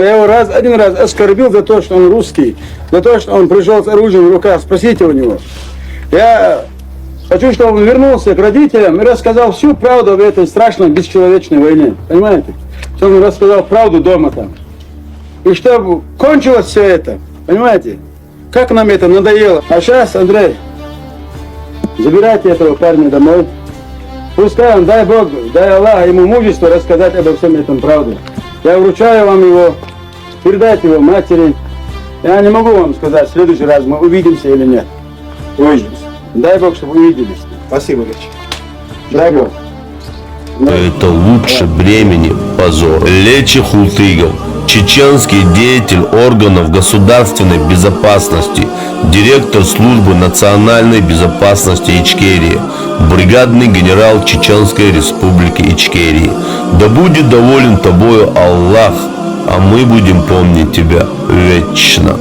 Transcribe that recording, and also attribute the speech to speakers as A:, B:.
A: Я его один раз оскорбил за то, что он русский, за то, что он пришел с оружием в руках. Спросите у него. Я хочу, чтобы он вернулся к родителям и рассказал всю правду об этой страшной бесчеловечной войне. Понимаете? Чтобы он рассказал правду дома там. И чтобы кончилось все это. Понимаете? Как нам это надоело. А сейчас, Андрей, забирайте этого парня домой. Пускай он, дай Бог, дай Аллах ему мужество рассказать обо всем этом правду. Я вручаю вам его, передайте его матери. Я не могу вам сказать, в следующий раз мы увидимся или нет. Увидимся. Дай Бог, чтобы увиделись.
B: Спасибо, Ильич.
A: Дай Бог.
C: Это лучше бремени позор. Лечи Хултыгов, чеченский деятель органов государственной безопасности, директор службы национальной безопасности Ичкерии, бригадный генерал Чеченской республики Ичкерии. Да будет доволен тобою Аллах, а мы будем помнить тебя вечно.